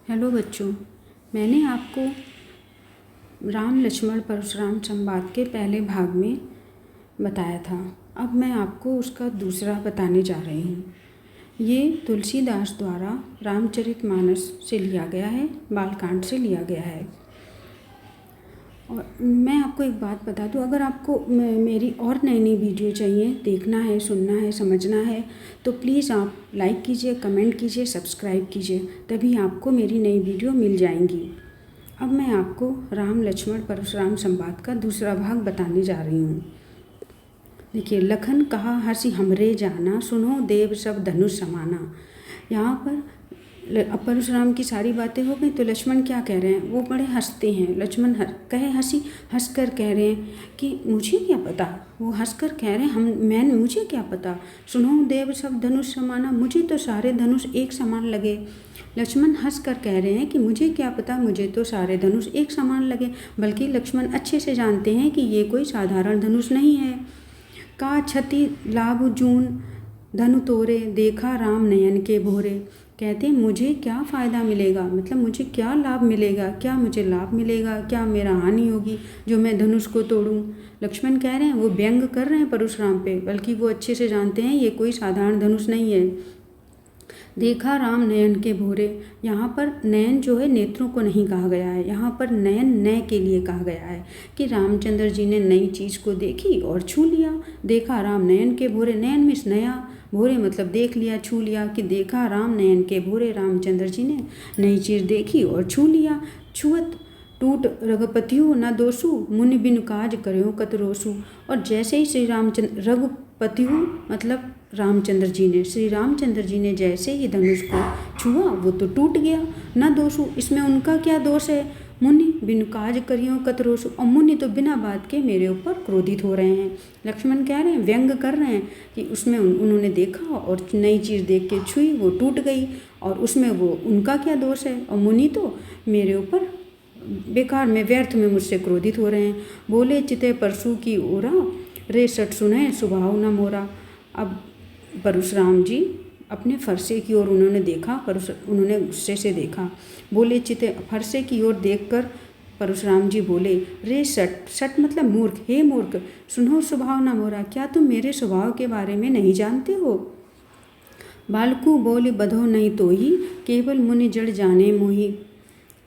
Hello बच्चों, मैंने आपको राम लक्ष्मण परशुराम संवाद के पहले भाग में बताया था। अब मैं आपको उसका दूसरा बताने जा रही हूँ। ये तुलसीदास द्वारा रामचरितमानस से लिया गया है, बालकांड से लिया गया है। और मैं आपको एक बात बता दूँ, अगर आपको मेरी और नई नई वीडियो चाहिए, देखना है, सुनना है, समझना है, तो प्लीज़ आप लाइक कीजिए, कमेंट कीजिए, सब्सक्राइब कीजिए, तभी आपको मेरी नई वीडियो मिल जाएंगी। अब मैं आपको राम लक्ष्मण परशुराम संवाद का दूसरा भाग बताने जा रही हूँ। देखिए, लखन कहा हंसी हमरे जाना, सुनो देव सब धनुष समाना। यहाँ पर परशुराम की सारी बातें हो गई तो लक्ष्मण क्या कह रहे हैं, वो बड़े हंसते हैं। लक्ष्मण कहे हंस कर कह रहे हैं कि मुझे क्या पता। वो हंस कर कह रहे हैं मुझे क्या पता, सुनो देव सब धनुष समाना, मुझे तो सारे धनुष एक समान लगे। लक्ष्मण हंस कर कह रहे हैं कि मुझे क्या पता, मुझे तो सारे धनुष एक समान लगे। बल्कि लक्ष्मण अच्छे से जानते हैं कि ये कोई साधारण धनुष नहीं है। का क्षति लाभ जून धनु तोरे, देखा राम नयन के भोरे। कहते हैं मुझे क्या फ़ायदा मिलेगा, मतलब मुझे क्या लाभ मिलेगा, क्या मुझे लाभ मिलेगा, क्या मेरा हानि होगी जो मैं धनुष को तोड़ूं। लक्ष्मण कह रहे हैं, वो व्यंग कर रहे हैं परशुराम पे, बल्कि वो अच्छे से जानते हैं ये कोई साधारण धनुष नहीं है। देखा राम नयन के भोरे, यहाँ पर नयन जो है नेत्रों को नहीं कहा गया है, यहाँ पर नयन नय के लिए कहा गया है कि रामचंद्र जी ने नई चीज़ को देखी और छू लिया। देखा राम नयन के भोरे, नयन मीन्स नया, भोरे मतलब देख लिया, छू लिया, कि देखा राम नयन के भोरे, रामचंद्र जी ने नई चीज़ देखी और छू लिया। छुअत टूट रघुपतिहु न दोषु, मुनि बिनु काज करो कतरोसु। और जैसे ही श्री रामचंद्र रघुपतिहु मतलब रामचंद्र जी ने, श्री रामचंद्र जी ने जैसे ही धनुष को छुआ वो तो टूट गया। न दोषु, इसमें उनका क्या दोष है। मुनि बिनु काज करियो कतरोसु, और मुनि तो बिना बात के मेरे ऊपर क्रोधित हो रहे हैं। लक्ष्मण कह रहे हैं, व्यंग कर रहे हैं कि उसमें उन्होंने देखा और नई चीज़ देख के छुई, वो टूट गई, और उसमें वो उनका क्या दोष है। और मुनि तो मेरे ऊपर बेकार में व्यर्थ में मुझसे क्रोधित हो रहे हैं। बोले चिते परशु की ओरा, रे सट सुने स्वभाव न मोरा। अब परशुराम जी अपने फरसे की ओर उन्होंने देखा, उन्होंने गुस्से से देखा। बोले चिते, फरसे की ओर देखकर परशुराम जी बोले, रे सट, सट मतलब मूर्ख, हे मूर्ख, सुनो स्वभाव न मोरा, क्या तुम मेरे स्वभाव के बारे में नहीं जानते हो। बालकू बोले बधो नहीं तो ही, केवल मुनि जड़ जाने मोही।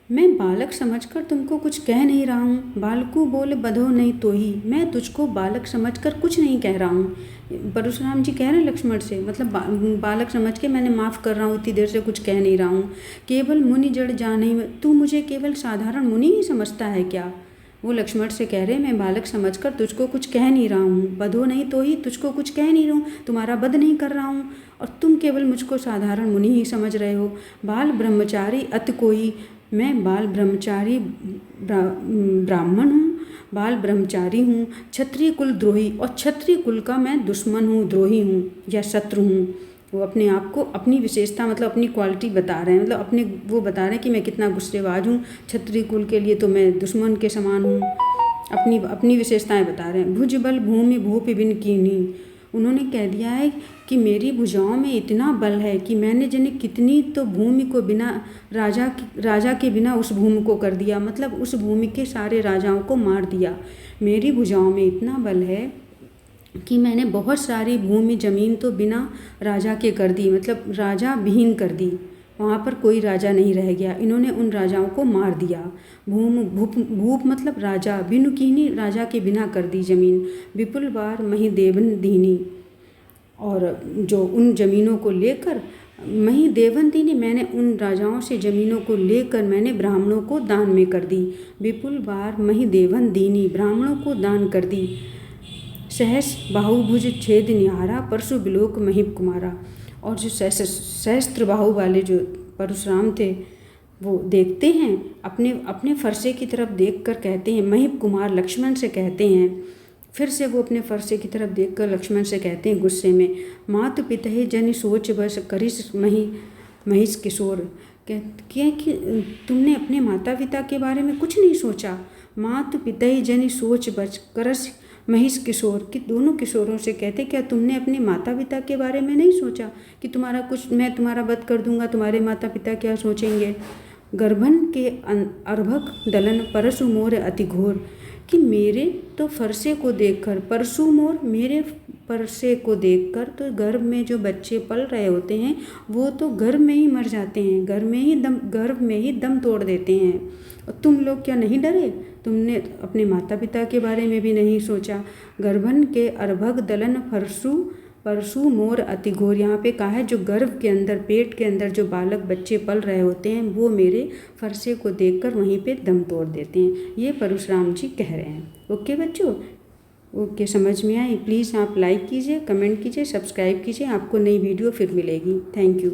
मैं बालक समझकर तुमको कुछ कह नहीं रहा हूँ। बालकू बोले बधो नहीं तो ही, मैं तुझको बालक समझकर कुछ नहीं कह रहा हूँ। परशुराम जी कह रहे हैं लक्ष्मण से, मतलब बालक समझ के मैंने माफ़ कर रहा हूँ, इतनी देर से कुछ कह नहीं रहा हूँ। केवल मुनि जड़ जाने में, तू मुझे केवल साधारण मुनि ही समझता है क्या। वो लक्ष्मण से कह रहे, मैं बालक समझकर तुझको कुछ कह नहीं रहा हूँ। बधो नहीं तो ही, तुझको कुछ कह नहीं रहा हूँ, तुम्हारा वध नहीं कर रहा हूँ, और तुम केवल मुझको साधारण मुनि ही समझ रहे हो। बाल ब्रह्मचारी अत कोई, मैं बाल ब्रह्मचारी ब्राह्मण हूँ, बाल ब्रह्मचारी हूँ, क्षत्रिय कुल द्रोही, और क्षत्रिय कुल का मैं दुश्मन हूँ, द्रोही हूँ या शत्रु हूँ। वो अपने आप को, अपनी विशेषता मतलब अपनी क्वालिटी बता रहे हैं, मतलब अपने वो बता रहे हैं कि मैं कितना गुस्सेबाज हूँ, क्षत्रिय कुल के लिए तो मैं दुश्मन के समान हूँ। अपनी विशेषताएं बता रहे हैं। भुज बल भूमि भूपि बिन कीनी, उन्होंने कह दिया है कि मेरी भुजाओं में इतना बल है कि मैंने जाने कितनी तो भूमि को बिना राजा के बिना उस भूमि को कर दिया, मतलब उस भूमि के सारे राजाओं को मार दिया। मेरी भुजाओं में इतना बल है कि मैंने बहुत सारी भूमि जमीन तो बिना राजा के कर दी, मतलब राजा विहीन कर दी, वहाँ पर कोई राजा नहीं रह गया। इन्होंने उन राजाओं को मार दिया। भूप मतलब राजा, बिनु कीनी राजा के बिना कर दी जमीन। विपुल बार मही देवन दीनी, और जो उन ज़मीनों को लेकर मही देवन दीनी, मैंने उन राजाओं से ज़मीनों को लेकर मैंने ब्राह्मणों को दान में कर दी। विपुल बार मही देवन दीनी, ब्राह्मणों को दान कर दी। सहस बाहुभुज छेद निहारा, परशु बिलोक महिप कुमारा। और जो सहस्त्र बाहु वाले जो परशुराम थे, वो देखते हैं अपने फरसे की तरफ देखकर कहते हैं, महिप कुमार लक्ष्मण से कहते हैं। फिर से वो अपने फरसे की तरफ देखकर लक्ष्मण से कहते हैं गुस्से में, मातु पितहि जनि सोच बस करिस महिष किशोर। क्या कि तुमने अपने माता पिता के बारे में कुछ नहीं सोचा। मातु पितहि जनि सोच बस करस महिष किशोर, कि दोनों किशोरों से कहते, क्या तुमने अपने माता पिता के बारे में नहीं सोचा कि मैं तुम्हारा वध कर दूंगा, तुम्हारे माता पिता क्या सोचेंगे। गर्भन के अर्भक दलन परशु मोर अति घोर, कि मेरे तो फरसे को देखकर, परशु मोर मेरे फरसे को देखकर, तो गर्भ में जो बच्चे पल रहे होते हैं वो तो गर्भ में ही मर जाते हैं, गर्भ में ही दम तोड़ देते हैं। और तुम लोग क्या नहीं डरे? तुमने अपने माता पिता के बारे में भी नहीं सोचा। गर्भन के अर्भक दलन परशु मोर अति घोर, यहाँ पे कहा है जो गर्भ के अंदर, पेट के अंदर जो बालक बच्चे पल रहे होते हैं वो मेरे फरसे को देखकर वहीं पे दम तोड़ देते हैं। ये परशुराम जी कह रहे हैं। ओके बच्चों, ओके, समझ में आई? प्लीज़ आप लाइक कीजिए, कमेंट कीजिए, सब्सक्राइब कीजिए। आपको नई वीडियो फिर मिलेगी। Thank you.